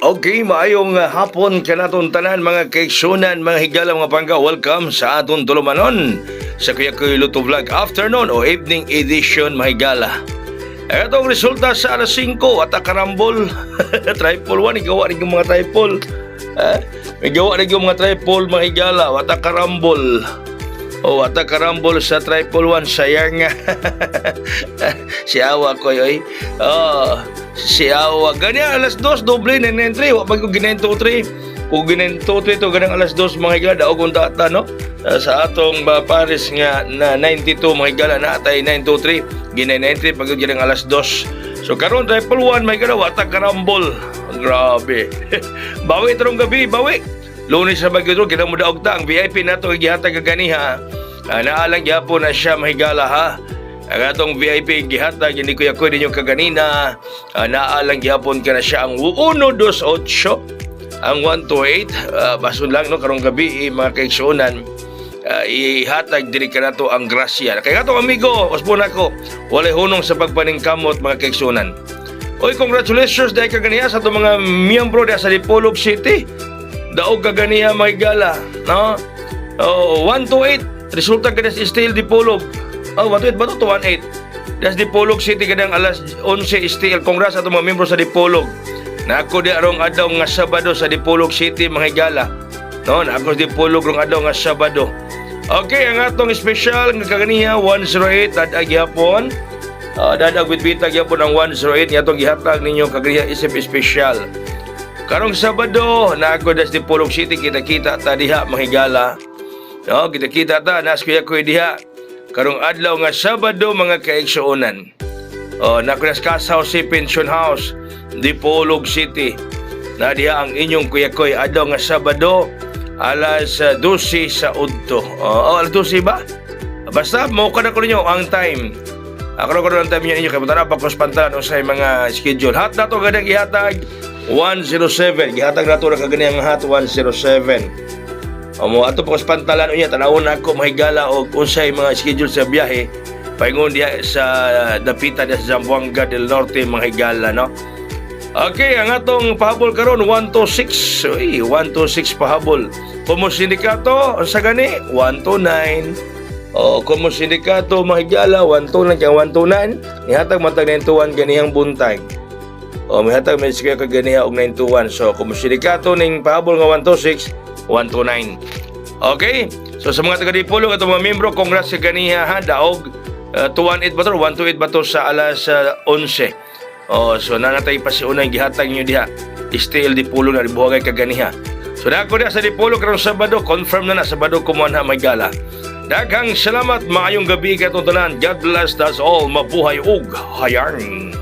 Okay, maayong hapon kanaton tanan mga kaigsunan, mga higala, mga pangga. Welcome sa aton tulumanon sa Kuya Koy Luto Vlog Afternoon o Evening Edition, mga higala. Itong resulta sa alas 5 at karambol. Triple 1, igawa rin yung mga triple. Igawa rin yung mga triple, mga higala. Wata karambol. Wata karambol sa triple 1. Sayang nga. Si Awa ko yoy. Si Awa. Ganyan alas 2, doble 993. Wapag ko ginayin 2-3. Kung ginayin 2-3 to, ganyan alas 2, mga higala. Daog kong tata, no? Sa atong Paris nga na 92, mga higala, na atay 923. Ginayin 93 pag ganyan alas 2. So karon triple 1, mga higala. Wata karambol. Grabe. Bawi tarong gabi, bawi. Lunes sa bagyo, kinang mo daog ta. Ang VIP na ito, gihatag kaganiha. Naalang gyapon na siya, mahigala, ha. Ang atong VIP gihatag, hindi ko yakoy din yung kaganina. Naalang gyapon ka na siya ang 128. Ang 128. Basun lang, no, karong gabi, mga kaigsunan. Ihatag diri ka na to ang grasya. Kaya nga to, amigo, ospo na ko. Walay hunong sa pagpaningkamot, mga kaigsunan. Oy, congratulations dahil kaganiha sa itong mga miyembro sa Dipolog City. Daog kaganiya, mga higala, no? 128 resulta kada sa Steel Dipolog. 128 ba to? 128. Das Dipolog City kadang alas 11 Steel. Congrats ato mga membro sa Dipolog. Nako di arong adlaw nga Sabado sa Dipolog City, mga higala, no? Nako sa Dipolog rong adlaw nga Sabado. Okay, ang atong special nga kaganiya 108 dadag gyapon. Dadag with bitag gyapon ang 108 nga atong gihatag ninyo kaganiya isip special. Karong Sabado, nako das Dipolog City, kita-kita ta diha, mga higala. No, kita-kita ta nas Kuya Koy diha. Karong adlaw nga Sabado, mga kaigsuonan. Nako nas Casa House, Pension House, Dipolog City. Na diha ang inyong Kuya Koy adlaw nga Sabado, alas 12 sa udto. Alas 12 ba? Basta mo kada ko ninyo ang time. Ako ko ang time ninyo kay mutara pa kos pantalan usay mga schedule. Hat na to gadang ihatag 107. Gihatag na ito na kaganiyang hat 107. Mo ato po sa pantalan niya, tanawon ako, mahigala o unsay mga schedule sa biyahe. Paingon diya sa Dapita de Zamboanga del Norte, mga higala, no? Okay, ang atong pahabol karon 126. Uy, 126 pahabol. Kumo sindikato, sa gani, 129. Kumo sindikato, mga higala, 129 kaya 129. Ihatag matag 921 ganihang buntag. May hatag may sige kaganiha og 921. So kung sindikato ning pahabol nga 126, 129. Okay? So sa mga taga-Dipolog at mga membro, congrats sa ganiha, ha. Daog 218 ba to? 128 ba to sa alas 11. So nanatay pa si unang gihatag nyo diha. Still Dipolog na buhagay kaganiha. So dako diha sa Dipolog karong Sabado, confirm na Sabado kumuan ha, may gala. Daghang salamat, maayong gabi katong tanan. God bless us all, mabuhay ug hayang.